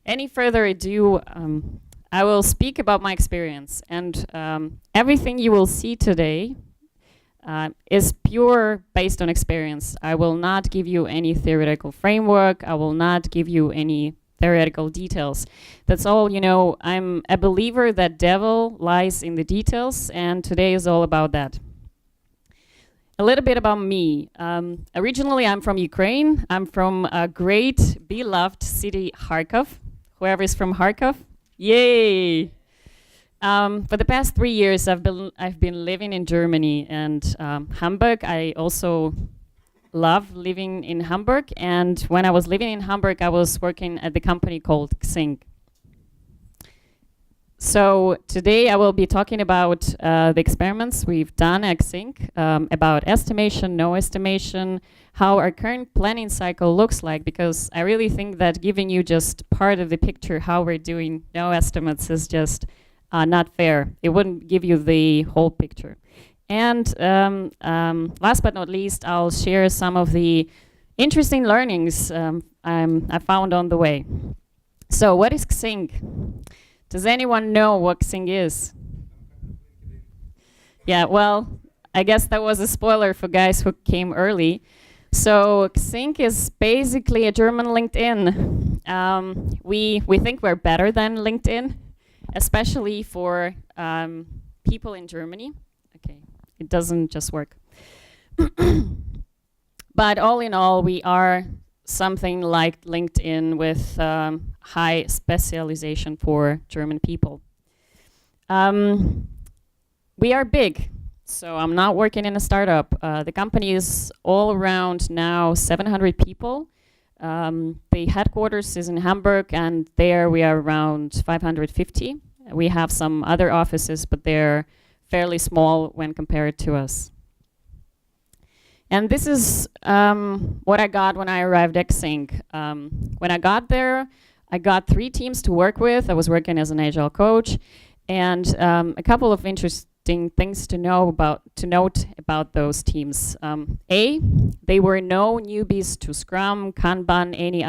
any further ado, I will speak about my experience. And everything you will see today is pure based on experience. I will not give you any theoretical framework. I will not give you any theoretical details. That's all, you know, I'm a believer that devil lies in the details, and today is all about that. A little bit about me. Originally, I'm from Ukraine. I'm from a great, beloved city, Kharkov. Whoever is from Kharkov, yay! For the past 3 years, I've been living in Germany and Hamburg. I also love living in Hamburg. And when I was living in Hamburg, I was working at the company called Xing. So today I will be talking about the experiments we've done at Xing, about estimation, no estimation, how our current planning cycle looks like, because I really think that giving you just part of the picture how we're doing no estimates is just not fair. It wouldn't give you the whole picture. And last but not least, I'll share some of the interesting learnings I found on the way. So what is Xing? Does anyone know what Xing is? Yeah, well, I guess that was a spoiler for guys who came early. So Xing is basically a German LinkedIn. We think we're better than LinkedIn, especially for people in Germany. Okay, it doesn't just work. But all in all, we are something like LinkedIn with high specialization for German people. We are big, so I'm not working in a startup. The company is all around now 700 people. The headquarters is in Hamburg, and there we are around 550. We have some other offices, but they're fairly small when compared to us. And this is what I got when I arrived at Xing. When I got there, I got 3 teams to work with. I was working as an agile coach, and a couple of interesting things to note about those teams. A, they were no newbies to Scrum, Kanban, any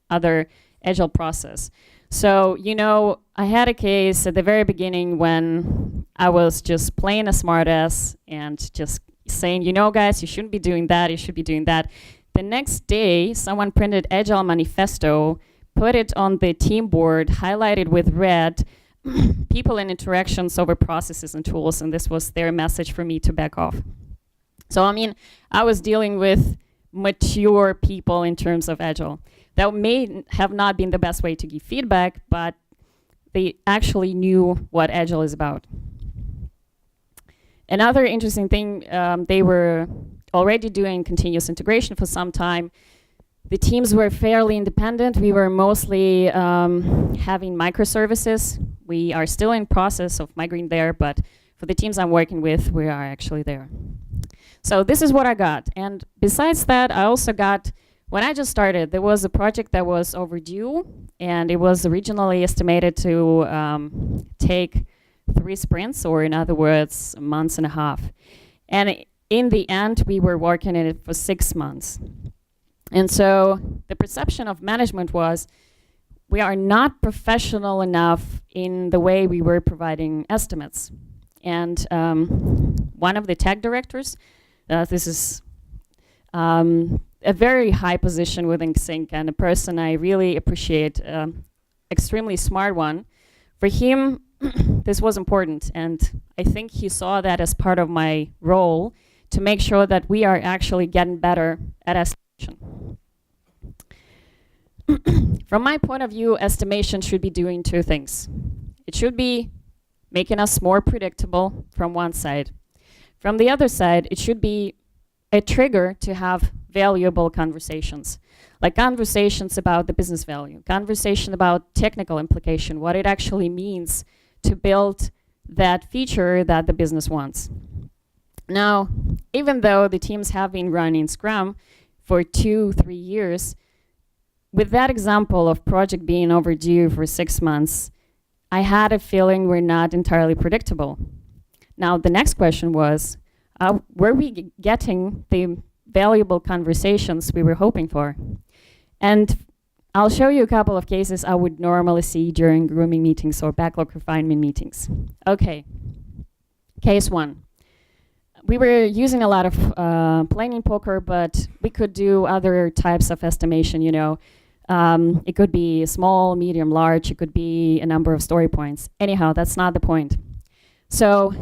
other agile process. So, you know, I had a case at the very beginning when I was just playing a smartass and just saying, you know, guys, you shouldn't be doing that, you should be doing that. The next day, someone printed Agile Manifesto, put it on the team board, highlighted with red, people and interactions over processes and tools, and this was their message for me to back off. So, I mean, I was dealing with mature people in terms of Agile. That may have not been the best way to give feedback, but they actually knew what Agile is about. Another interesting thing, they were already doing continuous integration for some time. The teams were fairly independent. We were mostly having microservices. We are still in process of migrating there, but for the teams I'm working with, we are actually there. So this is what I got. And besides that, I also got, when I just started, there was a project that was overdue, and it was originally estimated to take 3 sprints, or in other words, months and a half. And in the end, we were working on it for 6 months. And so the perception of management was, we are not professional enough in the way we were providing estimates. And one of the tech directors, this is a very high position within Xing, and a person I really appreciate, extremely smart one. For him, this was important, and I think he saw that as part of my role to make sure that we are actually getting better at estimation. From my point of view, estimation should be doing 2 things. It should be making us more predictable from one side. From the other side, it should be a trigger to have valuable conversations, like conversations about the business value, conversation about technical implication, what it actually means to build that feature that the business wants. Now, even though the teams have been running Scrum for 2-3 years, with that example of project being overdue for 6 months, I had a feeling we're not entirely predictable. Now, the next question was, were we getting the valuable conversations we were hoping for? And I'll show you a couple of cases I would normally see during grooming meetings or backlog refinement meetings. Okay, case one. We were using a lot of planning poker, but we could do other types of estimation, you know. It could be small, medium, large. It could be a number of story points. Anyhow, that's not the point. So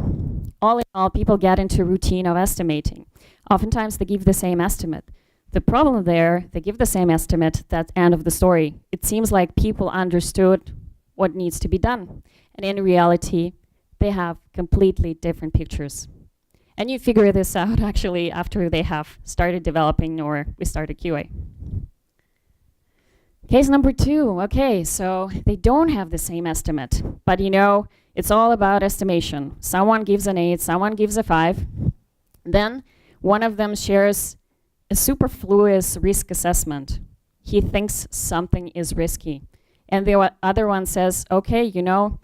all in all, people get into a routine of estimating. Oftentimes they give the same estimate. The problem there, they give the same estimate, that's end of the story. It seems like people understood what needs to be done. And in reality, they have completely different pictures. And you figure this out actually after they have started developing or we started QA. Case number two, okay, so they don't have the same estimate, but you know, it's all about estimation. Someone gives an 8, someone gives a 5. Then one of them shares a superfluous risk assessment. He thinks something is risky. And the other one says, okay, you know,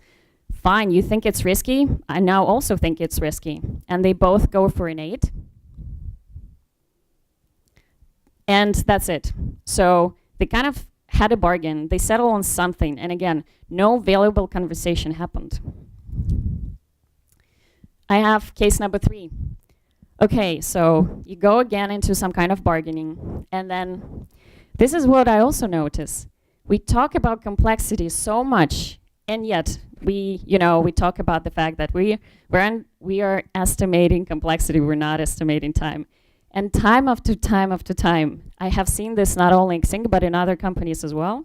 fine, you think it's risky, I now also think it's risky. And they both go for an 8. And that's it. So they kind of had a bargain, they settle on something, and again, no valuable conversation happened. I have case number 3. Okay, so you go again into some kind of bargaining, and then this is what I also notice. We talk about complexity so much, and yet we talk about the fact that we are estimating complexity, we're not estimating time. And time after time after time, I have seen this not only in Xing, but in other companies as well.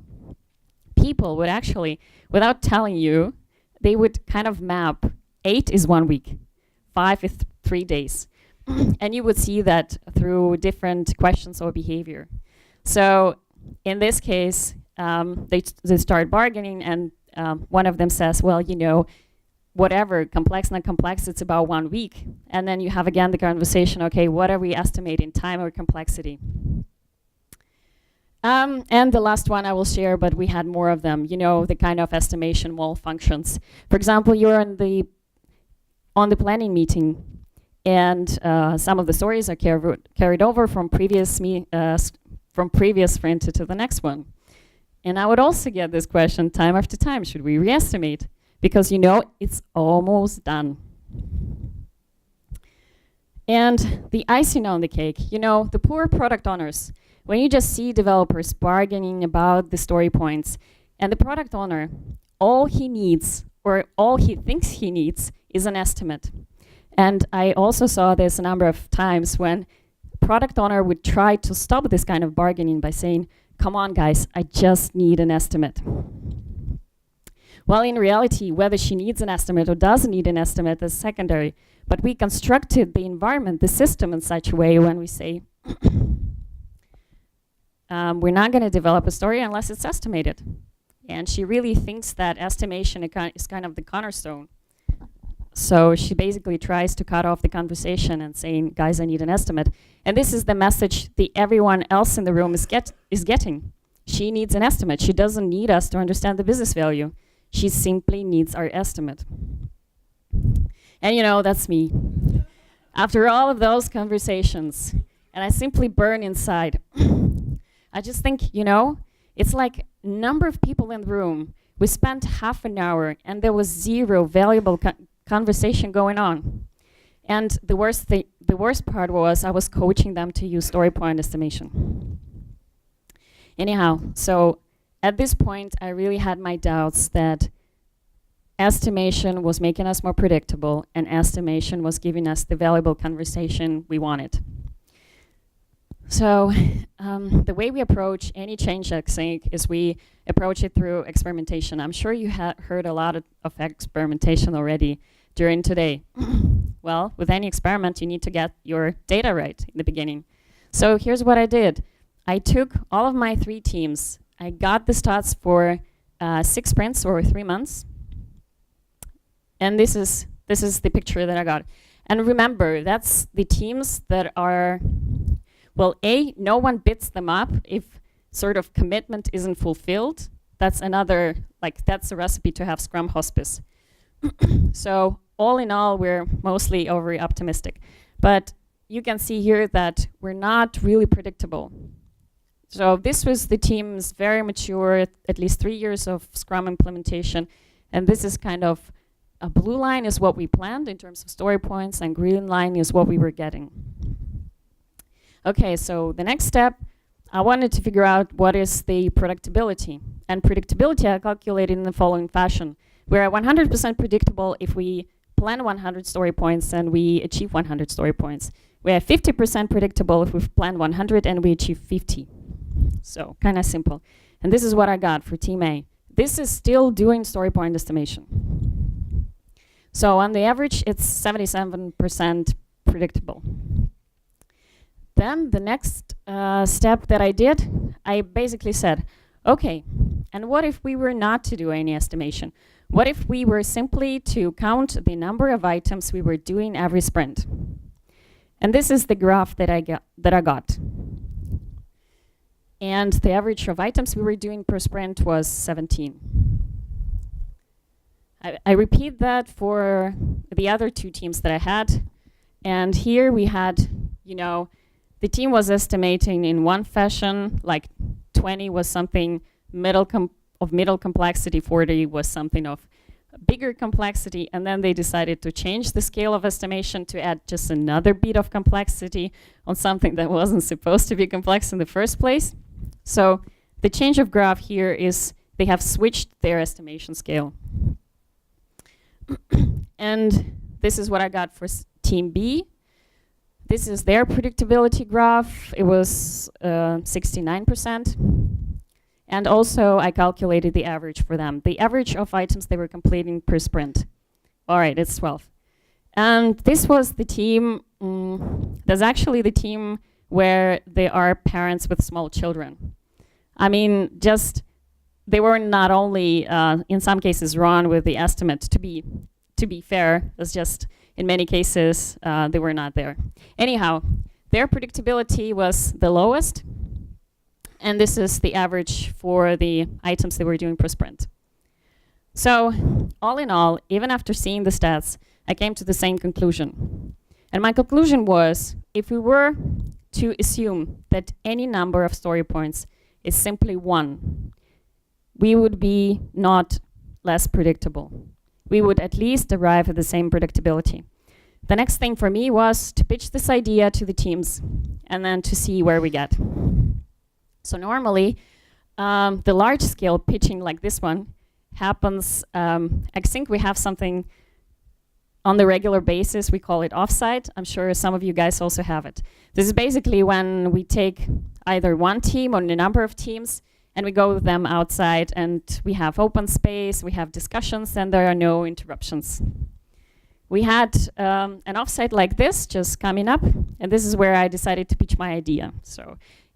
People would actually, without telling you, they would kind of map 8 is 1 week, 5 is 3 days. And you would see that through different questions or behavior. So in this case, they start bargaining, and one of them says, well, you know, whatever, complex, not complex, it's about 1 week. And then you have again the conversation, okay, what are we estimating, time or complexity? And the last one I will share, but we had more of them, you know, the kind of estimation malfunctions. For example, you're on the planning meeting, and some of the stories are carried over from previous sprint to the next one. And I would also get this question time after time, should we re-estimate? Because you know it's almost done. And the icing on the cake, you know, the poor product owners, when you just see developers bargaining about the story points, and the product owner, all he needs, or all he thinks he needs, is an estimate. And I also saw this a number of times when product owner would try to stop this kind of bargaining by saying, come on guys, I just need an estimate. Well, in reality, whether she needs an estimate or doesn't need an estimate is secondary. But we constructed the environment, the system in such a way when we say, we're not going to develop a story unless it's estimated. And she really thinks that estimation is kind of the cornerstone. So she basically tries to cut off the conversation and saying, guys, I need an estimate. And this is the message everyone else in the room is getting. She needs an estimate. She doesn't need us to understand the business value. She simply needs our estimate. And you know, that's me. After all of those conversations, and I simply burn inside, I just think, you know, it's like number of people in the room. We spent half an hour and there was zero valuable conversation going on. And the worst part was I was coaching them to use story point estimation. Anyhow, so at this point, I really had my doubts that estimation was making us more predictable and estimation was giving us the valuable conversation we wanted. So the way we approach any change at Xing is we approach it through experimentation. I'm sure you heard a lot of experimentation already during today. Well, with any experiment, you need to get your data right in the beginning. So here's what I did. I took all of my 3 teams. I got the stats for 6 sprints or 3 months. And this is the picture that I got. And remember, that's the teams that are, well, no one bits them up if sort of commitment isn't fulfilled. That's another, that's a recipe to have Scrum Hospice. So all in all, we're mostly overly optimistic. But you can see here that we're not really predictable. So this was the team's very mature, at least 3 years of Scrum implementation. And this is kind of, a blue line is what we planned in terms of story points, and green line is what we were getting. Okay, so the next step, I wanted to figure out what is the predictability. And predictability I calculated in the following fashion. We're at 100% predictable if we plan 100 story points and we achieve 100 story points. We're 50% predictable if we plan 100 and we achieve 50. So kind of simple. And this is what I got for Team A. This is still doing story point estimation. So on the average, it's 77% predictable. Then the next step that I did, I basically said, okay, and what if we were not to do any estimation? What if we were simply to count the number of items we were doing every sprint? And this is the graph that I got. And the average of items we were doing per sprint was 17. I repeat that for the other two teams that I had. And here we had, you know, the team was estimating in one fashion, like 20 was something middle complexity, 40 was something of bigger complexity, and then they decided to change the scale of estimation to add just another bit of complexity on something that wasn't supposed to be complex in the first place. So the change of graph here is they have switched their estimation scale. And this is what I got for Team B. This is their predictability graph. It was 69%. And also I calculated the average for them. The average of items they were completing per sprint. All right, it's 12. And this was the team, that's actually the team where there are parents with small children. I mean, just, they were not only, in some cases, wrong with the estimate. To be fair, it's just, in many cases, they were not there. Anyhow, their predictability was the lowest. And this is the average for the items they were doing per sprint. So, all in all, even after seeing the stats, I came to the same conclusion. And my conclusion was, if we were to assume that any number of story points is simply 1, we would be not less predictable. We would at least arrive at the same predictability. The next thing for me was to pitch this idea to the teams and then to see where we get. So normally, the large-scale pitching like this one happens, I think we have something on the regular basis. We call it offsite. I'm sure some of you guys also have it. This is basically when we take either one team or a number of teams and we go with them outside and we have open space, we have discussions, and there are no interruptions. We had an offsite like this just coming up, and this is where I decided to pitch my idea.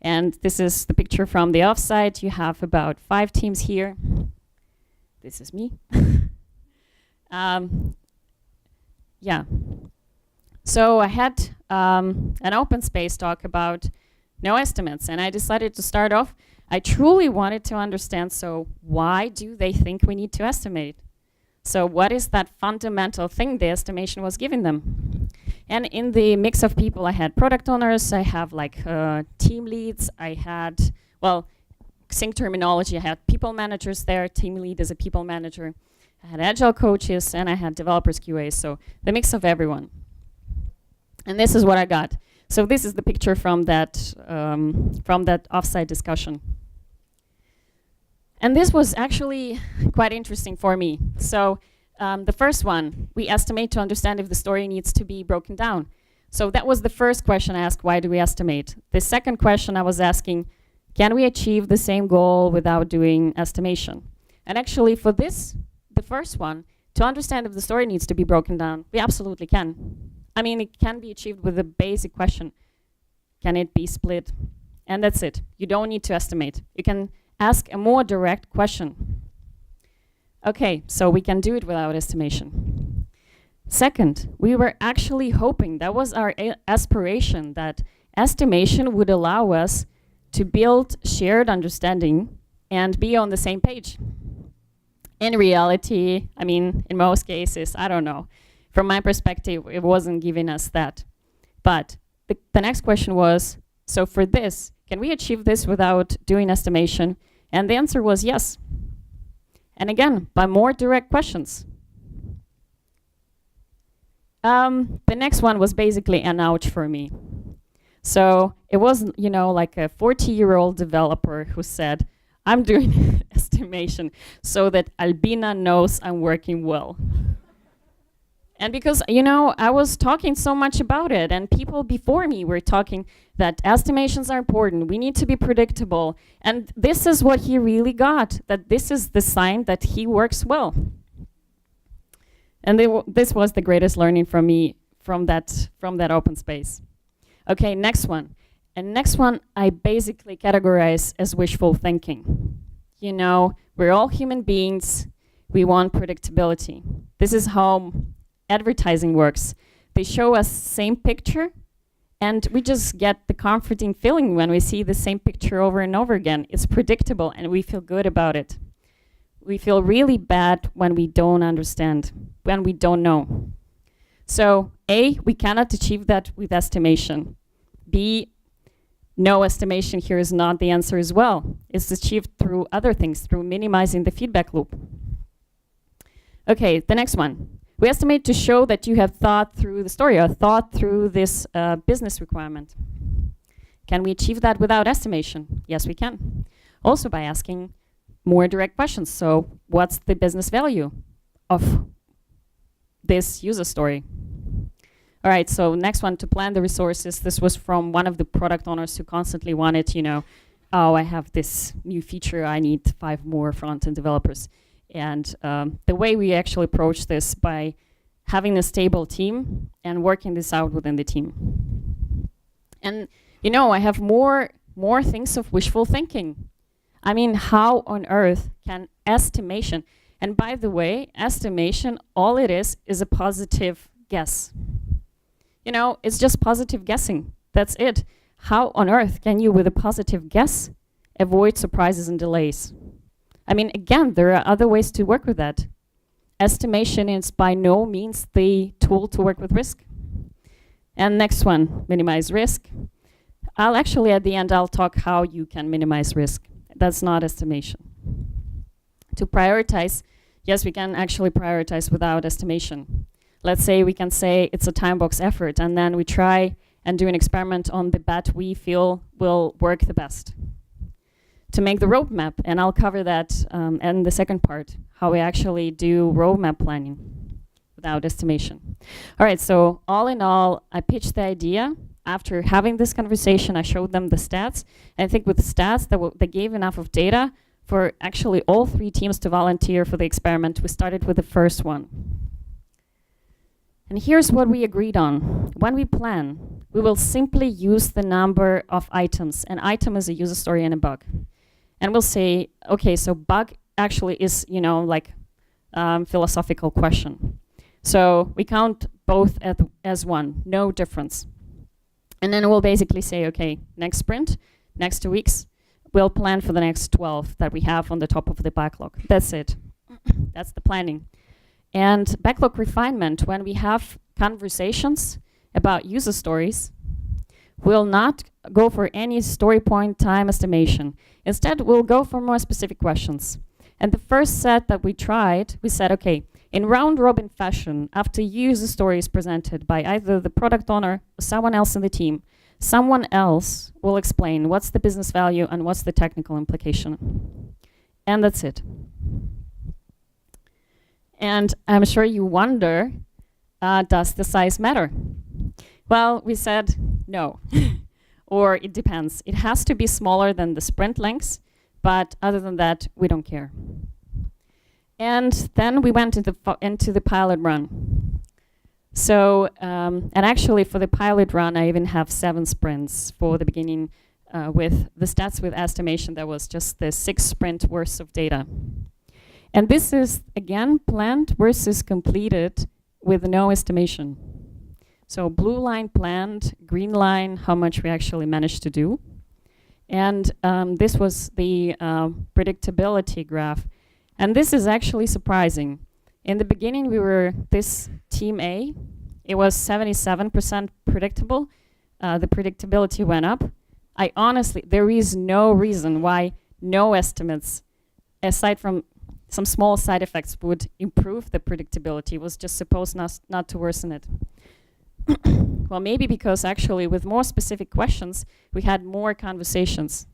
And this is the picture from the offsite. You have about 5 teams here. This is me. Yeah. So I had an open space talk about no estimates, and I decided to start off. I truly wanted to understand, so why do they think we need to estimate? So what is that fundamental thing the estimation was giving them? And in the mix of people, I had product owners, I have like team leads, I had, well, Xing terminology, I had people managers there, team lead is a people manager, I had agile coaches, and I had developers QA, so the mix of everyone. And this is what I got. So this is the picture from that offsite discussion. And this was actually quite interesting for me. So the first one, we estimate to understand if the story needs to be broken down. So that was the first question I asked, why do we estimate? The second question I was asking, can we achieve the same goal without doing estimation? And actually for this, the first one, to understand if the story needs to be broken down, we absolutely can. I mean, it can be achieved with a basic question. Can it be split? And that's it. You don't need to estimate. You can ask a more direct question. Okay, so we can do it without estimation. Second, we were actually hoping, that was our aspiration, that estimation would allow us to build shared understanding and be on the same page. In reality, I mean, in most cases, I don't know. From my perspective, it wasn't giving us that. But the next question was, so for this, can we achieve this without doing estimation? And the answer was yes. And again, by more direct questions. The next one was basically an ouch for me. So it was, like a 40-year-old developer who said, I'm doing estimation so that Albina knows I'm working well. And because, I was talking so much about it, and people before me were talking that estimations are important, we need to be predictable, and this is what he really got, that this is the sign that he works well. And this was the greatest learning from me from that open space. Okay, next one. And next one I basically categorize as wishful thinking. We're all human beings, we want predictability. This is how advertising works. They show us same picture, and we just get the comforting feeling when we see the same picture over and over again. It's predictable, and we feel good about it. We feel really bad when we don't understand, when we don't know. So A, we cannot achieve that with estimation. B, no, estimation here is not the answer as well. It's achieved through other things, through minimizing the feedback loop. Okay, the next one. We estimate to show that you have thought through the story or thought through this business requirement. Can we achieve that without estimation? Yes, we can. Also by asking more direct questions. So what's the business value of this user story? All right, so next one, to plan the resources. This was from one of the product owners who constantly wanted, oh, I have this new feature, I need 5 more front-end developers. And the way we actually approach this by having a stable team and working this out within the team. And I have more things of wishful thinking. I mean, how on earth can estimation, and by the way, estimation, all it is a positive guess. It's just positive guessing. That's it. How on earth can you, with a positive guess, avoid surprises and delays? I mean, again, there are other ways to work with that. Estimation is by no means the tool to work with risk. And next one, minimize risk. At the end, I'll talk how you can minimize risk. That's not estimation. To prioritize, yes, we can actually prioritize without estimation. Let's say we can say it's a time box effort, and then we try and do an experiment on the bet we feel will work the best. To make the roadmap, and I'll cover that in the second part, how we actually do roadmap planning without estimation. All right, so all in all, I pitched the idea. After having this conversation, I showed them the stats. And I think with the stats, they gave enough of data for actually all 3 teams to volunteer for the experiment. We started with the first one. And here's what we agreed on. When we plan, we will simply use the number of items. An item is a user story and a bug. And we'll say, okay, so bug actually is, philosophical question. So we count both as one, no difference. And then we'll basically say, okay, next sprint, next 2 weeks, we'll plan for the next 12 that we have on the top of the backlog. That's it. That's the planning. And backlog refinement, when we have conversations about user stories, we'll not go for any story point time estimation. Instead, we'll go for more specific questions. And the first set that we tried, we said, okay, in round-robin fashion, after user story is presented by either the product owner or someone else in the team, someone else will explain what's the business value and what's the technical implication. And that's it. And I'm sure you wonder, does the size matter? Well, we said no. Or it depends. It has to be smaller than the sprint lengths, but other than that, we don't care. And then we went into the pilot run. So, and actually for the pilot run, I even have 7 sprints for the beginning with the stats with estimation. That was just the 6 sprint worth of data. And this is, again, planned versus completed with no estimation. So blue line planned, green line, how much we actually managed to do. And this was the predictability graph. And this is actually surprising. In the beginning, we were this team A. It was 77% predictable. The predictability went up. I honestly, there is no reason why no estimates, aside from some small side effects, would improve the predictability. It was just supposed not to worsen it. Well, maybe because actually with more specific questions, we had more conversations.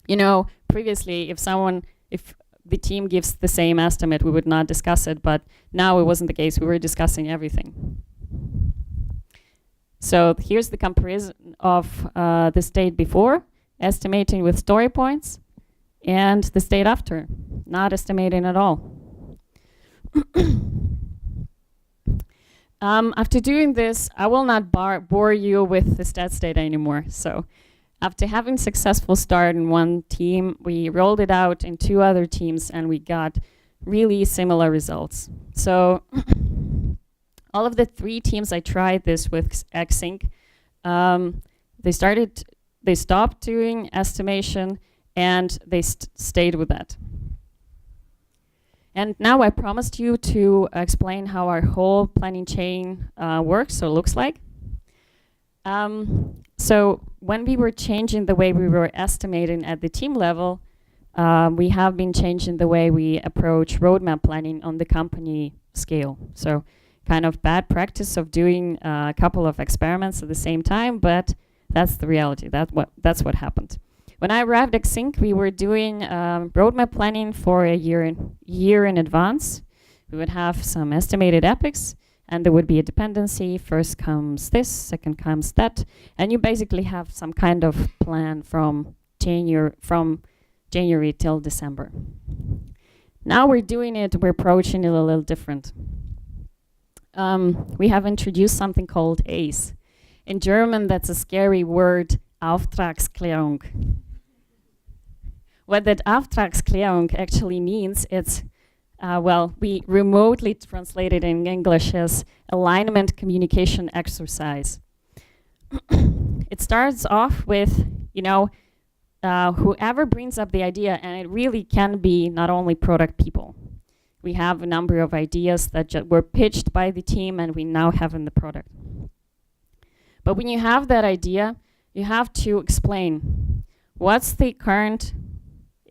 You know, previously, if the team gives the same estimate, we would not discuss it, but now it wasn't the case. We were discussing everything. So here's the comparison of the state before, estimating with story points, and the state after, not estimating at all. After doing this, I will not bore you with the stats data anymore. So after having successful start in one team, we rolled it out in 2 other teams, and we got really similar results. So all of the 3 teams I tried this with Xing, they stopped doing estimation, and they stayed with that. And now I promised you to explain how our whole planning chain works or looks like. So when we were changing the way we were estimating at the team level, we have been changing the way we approach roadmap planning on the company scale. So kind of bad practice of doing a couple of experiments at the same time, but that's the reality. That's what happened. When I arrived at Xing, we were doing roadmap planning for a year in advance. We would have some estimated epics, and there would be a dependency. First comes this, second comes that, and you basically have some kind of plan from January till December. Now we're approaching it a little different. We have introduced something called ACE. In German, that's a scary word, Auftragsklärung. What that Auftragsklärung actually means, it's, we remotely translate it in English as alignment communication exercise. It starts off with, whoever brings up the idea, and it really can be not only product people. We have a number of ideas that were pitched by the team, and we now have in the product. But when you have that idea, you have to explain what's the current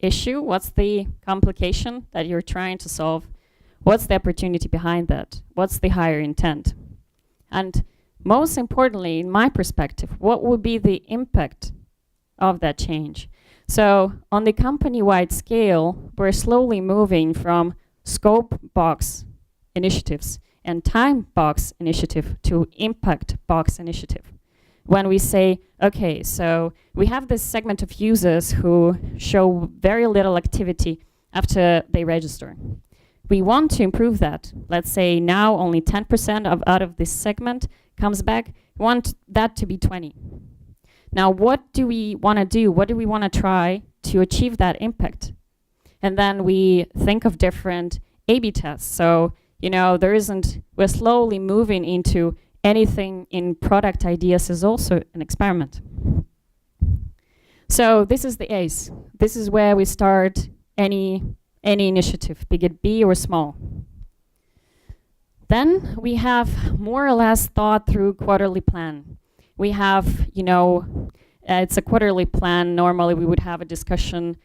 issue, what's the complication that you're trying to solve, what's the opportunity behind that, what's the higher intent. And most importantly, in my perspective, what would be the impact of that change? So on the company-wide scale, we're slowly moving from scope box initiatives and time box initiative to impact box initiative. When we say, okay, so we have this segment of users who show very little activity after they register. We want to improve that. Let's say now only 10% out of this segment comes back. We want that to be 20. Now, what do we want to do? What do we want to try to achieve that impact? And then we think of different A/B tests. So, we're slowly moving into anything in product ideas is also an experiment. So this is the ACE. This is where we start any initiative, be it big or small. Then we have more or less thought through quarterly plan. We have, it's a quarterly plan. Normally we would have a discussion.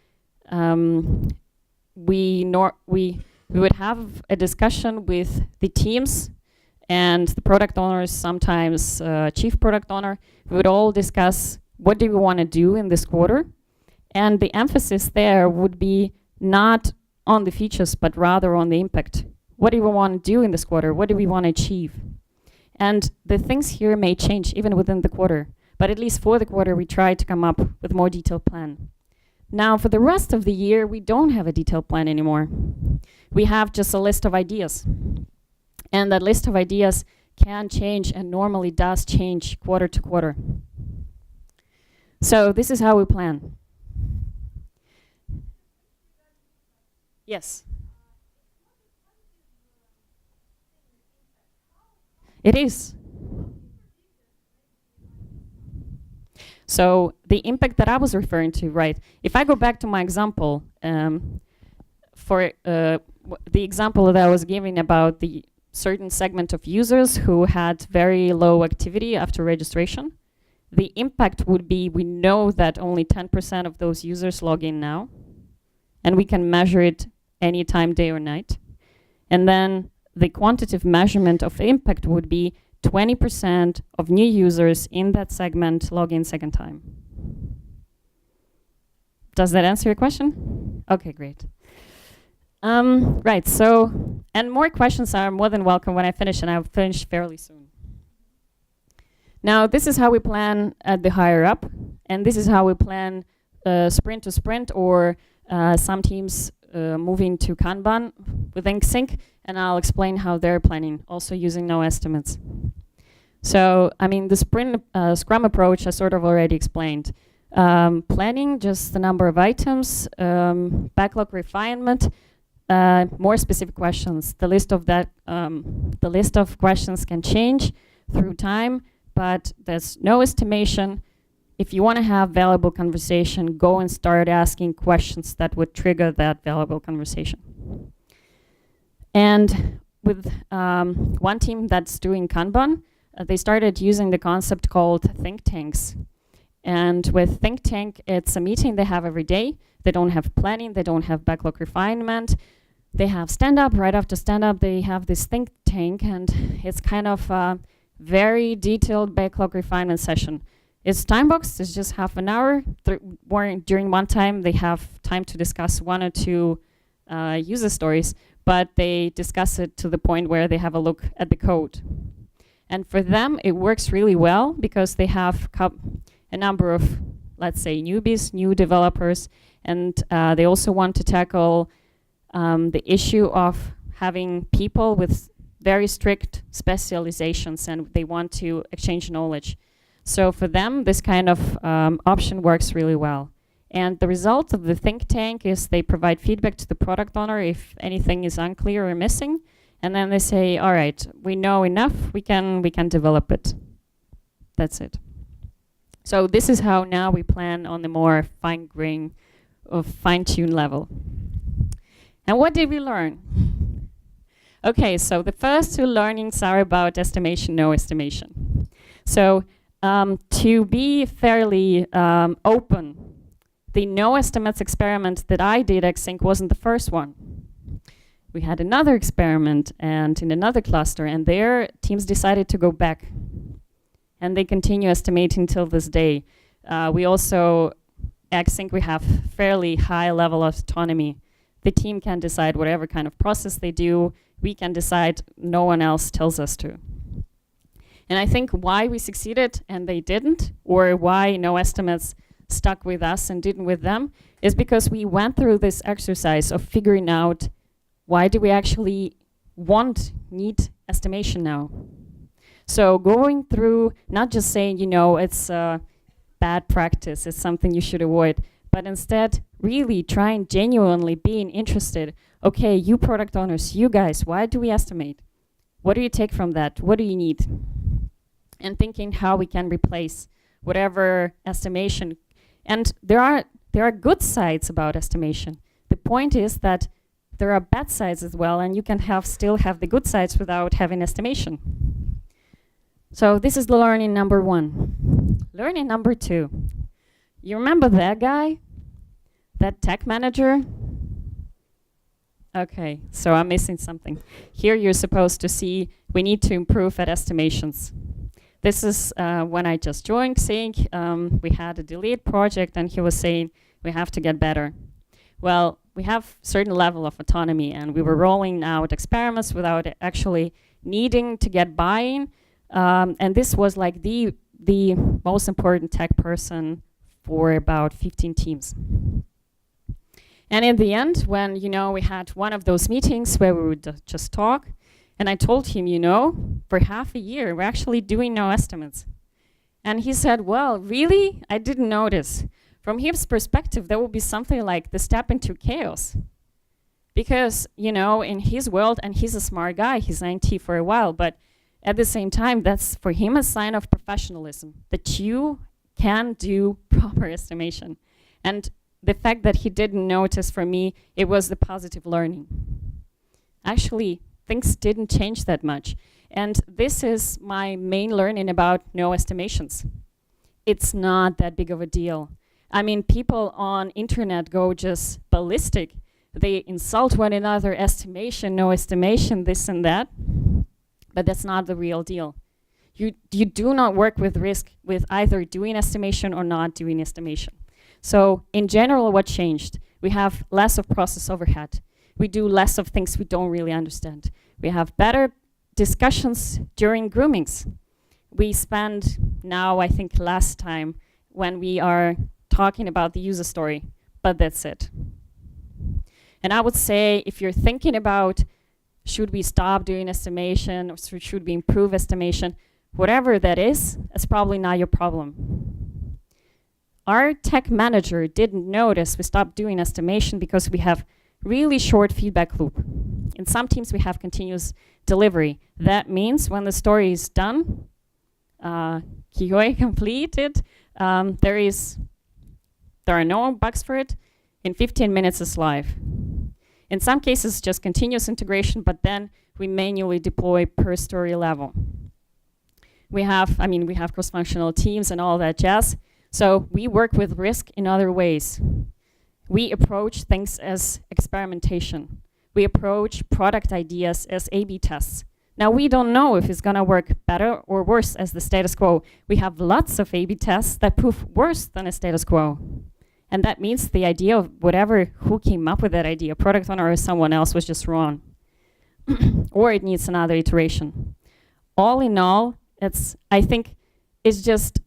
We would have a discussion with the teams and the product owners, sometimes chief product owner. We would all discuss what do we want to do in this quarter. And the emphasis there would be not on the features, but rather on the impact. What do we want to do in this quarter? What do we want to achieve? And the things here may change even within the quarter. But at least for the quarter, we try to come up with a more detailed plan. Now, for the rest of the year, we don't have a detailed plan anymore. We have just a list of ideas. And that list of ideas can change and normally does change quarter to quarter. So this is how we plan. Yes. It is. So the impact that I was referring to, right? If I go back to my example, for the example that I was giving about the certain segment of users who had very low activity after registration, the impact would be, we know that only 10% of those users log in now, and we can measure it anytime, day or night. And then the quantitative measurement of impact would be 20% of new users in that segment log in second time. Does that answer your question? Okay, great. Right, so, and more questions are more than welcome when I finish, and I'll finish fairly soon. Now, this is how we plan at the higher up, and this is how we plan sprint to sprint, or some teams moving to Kanban within Xing, and I'll explain how they're planning, also using no estimates. So, I mean, the sprint Scrum approach I sort of already explained. Planning, just the number of items, backlog refinement, more specific questions. The list of questions can change through time, but there's no estimation. If you want to have valuable conversation, go and start asking questions that would trigger that valuable conversation. And with one team that's doing Kanban, they started using the concept called think tanks. And with think tank, it's a meeting they have every day. They don't have planning, they don't have backlog refinement. They have stand-up. Right after stand-up, they have this think tank, and it's kind of a very detailed backlog refinement session. It's time-boxed, it's just half an hour. During one time, they have time to discuss one or two user stories, but they discuss it to the point where they have a look at the code. And for them, it works really well because they have a number of, let's say, newbies, new developers, and they also want to tackle the issue of having people with very strict specializations, and they want to exchange knowledge. So for them, this kind of option works really well. And the result of the think tank is they provide feedback to the product owner if anything is unclear or missing, and then they say, all right, we know enough, we can develop it. That's it. So this is how now we plan on the more fine-grain or fine-tuned level. And what did we learn? Okay, so the first two learnings are about estimation, no estimation. So to be fairly open, the no estimates experiment that I did at Xing wasn't the first one. We had another experiment and in another cluster, and their teams decided to go back. And they continue estimating till this day. We also, at Xing, we have fairly high level of autonomy. The team can decide whatever kind of process they do. We can decide, no one else tells us to. And I think why we succeeded and they didn't, or why no estimates stuck with us and didn't with them, is because we went through this exercise of figuring out why do we actually need estimation now. So going through, not just saying, you know, it's a bad practice, it's something you should avoid, but instead really trying genuinely being interested. Okay, you product owners, you guys, why do we estimate? What do you take from that? What do you need? And thinking how we can replace whatever estimation. And there are good sides about estimation. The point is that there are bad sides as well, and you can still have the good sides without having estimation. So this is the learning number one. Learning number two. You remember that guy? That tech manager? Okay, so I'm missing something. Here you're supposed to see we need to improve at estimations. This is when I just joined Xing. We had a delete project, and he was saying we have to get better. Well, we have certain level of autonomy, and we were rolling out experiments without actually needing to get buy-in. And this was like the most important tech person for about 15 teams. And in the end, when we had one of those meetings where we would just talk, and I told him, for half a year, we're actually doing no estimates. And he said, well, really? I didn't notice. From his perspective, there will be something like the step into chaos. Because, in his world, and he's a smart guy, he's in IT for a while, but at the same time, that's for him a sign of professionalism, that you can do proper estimation. And the fact that he didn't notice, for me, it was the positive learning. Actually, things didn't change that much. And this is my main learning about no estimations. it's not that big of a deal. I mean, people on internet go just ballistic. They insult one another, estimation, no estimation, this and that. But that's not the real deal. You do not work with risk with either doing estimation or not doing estimation. So in general, what changed? We have less of process overhead. We do less of things we don't really understand. We have better discussions during groomings. We spend now, I think, less time when we are talking about the user story, but that's it. And I would say if you're thinking about should we stop doing estimation or should we improve estimation, whatever that is, it's probably not your problem. Our tech manager didn't notice we stopped doing estimation because we have really short feedback loop. In some teams, we have continuous delivery. That means when the story is done, QA completed, there are no bugs for it. In 15 minutes, it's live. In some cases, just continuous integration, but then we manually deploy per story level. We have cross-functional teams and all that jazz. So we work with risk in other ways. We approach things as experimentation. We approach product ideas as A/B tests. Now, we don't know if it's gonna work better or worse as the status quo. We have lots of A/B tests that prove worse than a status quo. And that means the idea of who came up with that idea, product owner or someone else, was just wrong. Or it needs another iteration. All in all, I think it's just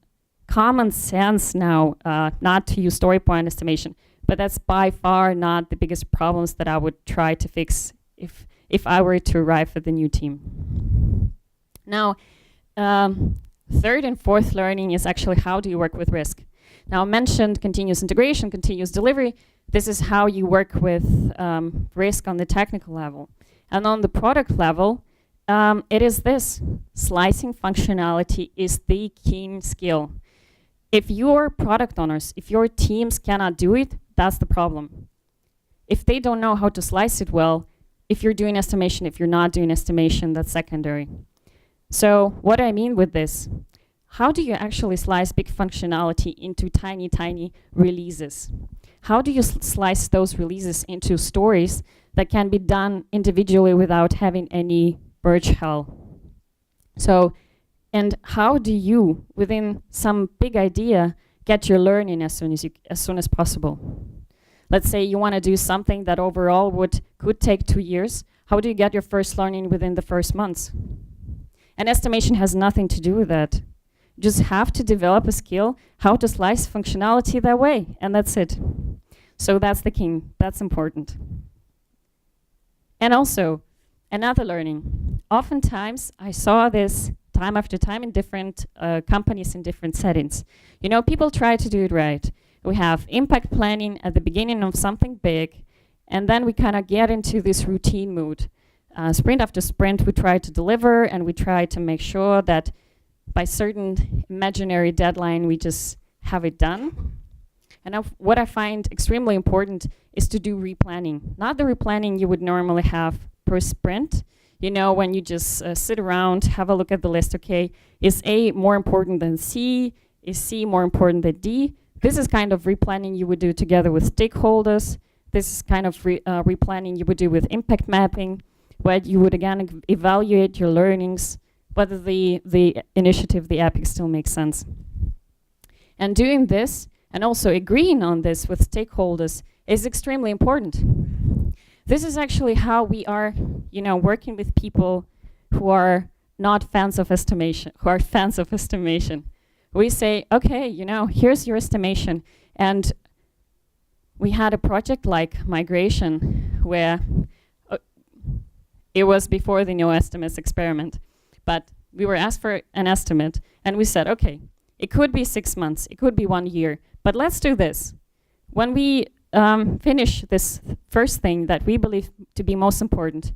common sense now not to use story point estimation, but that's by far not the biggest problems that I would try to fix if I were to arrive at the new team. Now, third and fourth learning is actually how do you work with risk. Now, I mentioned continuous integration, continuous delivery. This is how you work with risk on the technical level. And on the product level, it is this. Slicing functionality is the key skill. If your product owners, if your teams cannot do it, that's the problem. If they don't know how to slice it well, if you're doing estimation, if you're not doing estimation, that's secondary. So what do I mean with this? How do you actually slice big functionality into tiny, tiny releases? How do you slice those releases into stories that can be done individually without having any merge hell? So, and how do you, within some big idea, get your learning as soon as possible? Let's say you want to do something that overall could take 2 years. How do you get your first learning within the first months? And estimation has nothing to do with that. You just have to develop a skill how to slice functionality that way, and that's it. So that's the key. That's important. And also, another learning. Oftentimes, I saw this time after time in different companies in different settings. You know, people try to do it right. We have impact planning at the beginning of something big, and then we kind of get into this routine mood. Sprint after sprint, we try to deliver, and we try to make sure that by certain imaginary deadline, we just have it done. And what I find extremely important is to do replanning. Not the replanning you would normally have per sprint. You know, when you just sit around, have a look at the list, okay, is A more important than C? Is C more important than D? This is kind of replanning you would do together with stakeholders. This is kind of replanning you would do with impact mapping, where you would again evaluate your learnings, whether the initiative, the epic still makes sense. And doing this, and also agreeing on this with stakeholders, is extremely important. This is actually how we are, you know, working with people who are not fans of estimation, who are fans of estimation. We say, okay, you know, here's your estimation. And we had a project like migration where it was before the no estimates experiment. But we were asked for an estimate, and we said, okay, it could be 6 months, it could be 1 year, but let's do this. When we finish this first thing that we believe to be most important,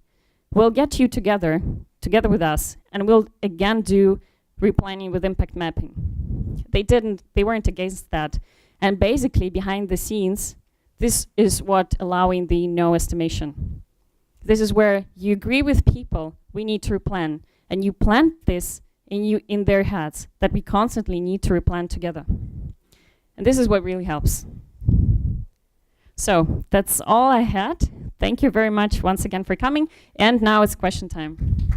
we'll get you together with us, and we'll again do replanning with impact mapping. They weren't against that. And basically, behind the scenes, this is what allowing the no estimation. This is where you agree with people, we need to replan. And you plant this in their heads that we constantly need to replan together. And this is what really helps. So that's all I had. Thank you very much once again for coming. And now it's question time.